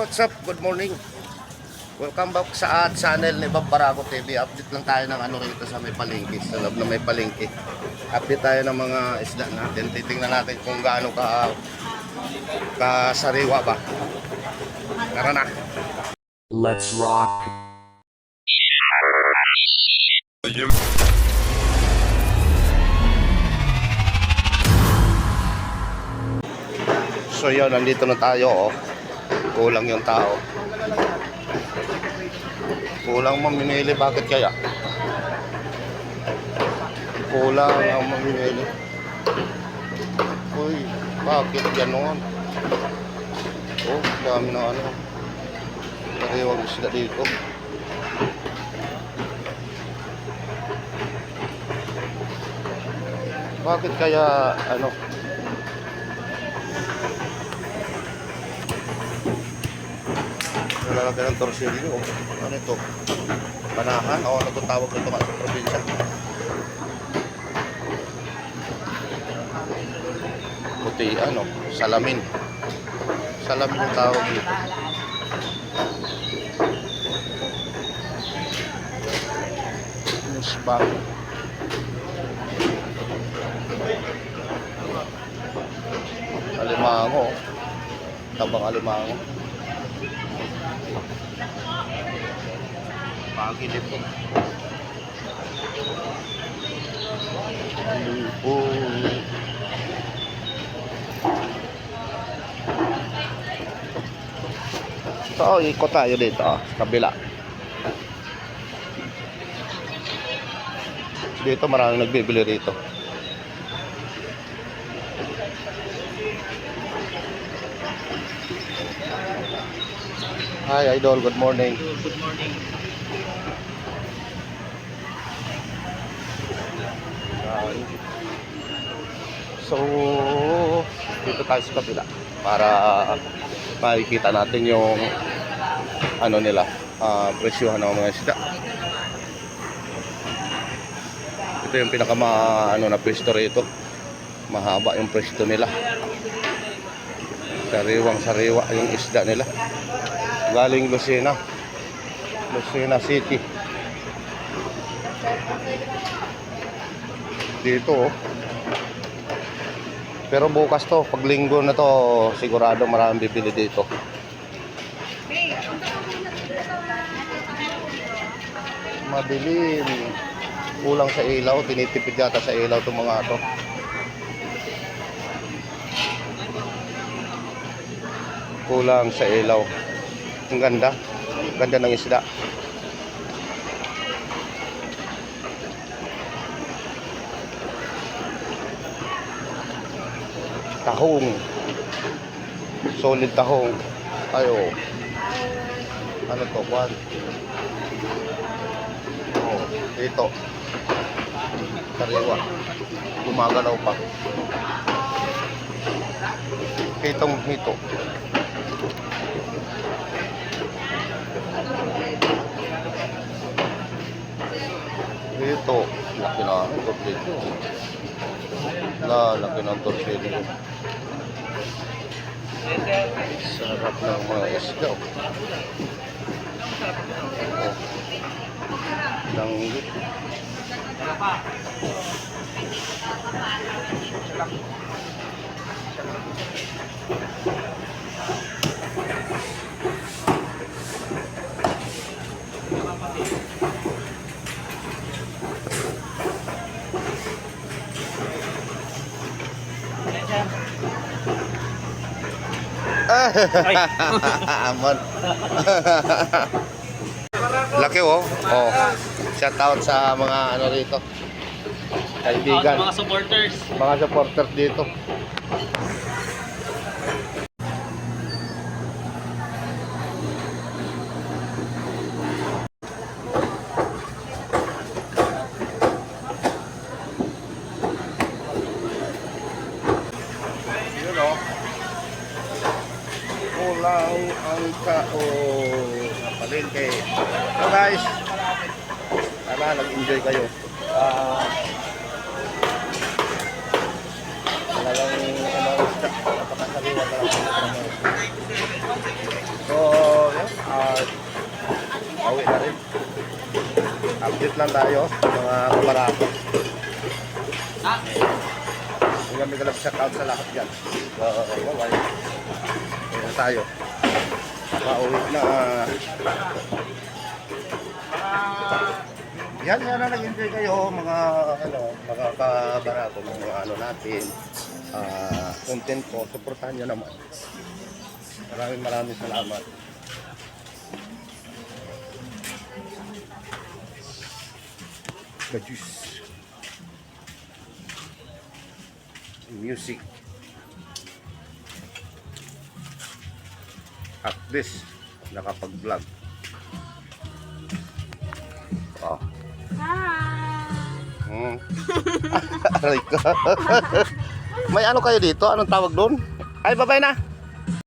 what's up? Good morning. Welcome back sa channel ni Bob Barago TV. Update lang tayo ng ano rito sa may palengke. Sa loob na may palengke. Update tayo ng mga isda natin. Titingnan natin kung gaano kasariwa ba. Tara na. Let's rock. So yun, nandito na tayo. Kulang yung tao. Kulang mamimili. Bakit kaya? Kulang ang mamimili. Uy, bakit gano'n? Oh, dami na ano. Sariwang isda dito. Bakit kaya ano? Lalagyan ng torsilyo. Ano ito? Panahan? O ano itong tawag nito sa probinsya? Puti, ano? Salamin. Salamin yung tawag dito. Musbang. Alimango. Tabang alimango. Pagi dito. So, ikot tayo dito, kabila. Dito maraming nagbibili rito. Hi, Idol. Good morning. Good morning. So, dito tayo sa kabila para makikita natin yung ano nila, presyohan ng mga isda. Ito yung ano na pwesto rito. Mahaba yung pwesto nila. Sariwang sariwa yung isda nila. Galing Lucena City. Dito oh. Pero bukas to, pag linggo na to, sigurado maraming bibili dito. Madilim. Kulang sa ilaw, tinitipid yata sa ilaw itong mga to. Kulang sa ilaw. Ang ganda. Ganda ng isda. Tahong. Solid tahong. Ayo. Ano to? Kwan? Oh, dito. Sariwa. Gumagalaw pa. Itong hito. Dito. Laki na ang torsilyo. Laki ng torsilyo. Sarap ng mga isda. Oh. Langgit. Amon. Laki oh. Oh. Shout out sa mga ano rito. Kaibigan. Mga supporters. Mga supporters dito. Yun oh. Kulang ang tao sa palengke. So guys, sana nag-enjoy kayo. Talagang napakasariwa talaga. So lang tayo, mga kabarako. Hanggang may galap shout out sa lahat dyan. Bye. Ayan tayo. Pauwi na. Yan na nag-enjoy kayo mga mga kabarako, mga natin. Content ko, suportahan nyo naman. Maraming salamat. The juice. Music. At this, nakapag-vlog. Oh. Aray ko. May ano kayo dito? Anong tawag doon? Ay, babay na.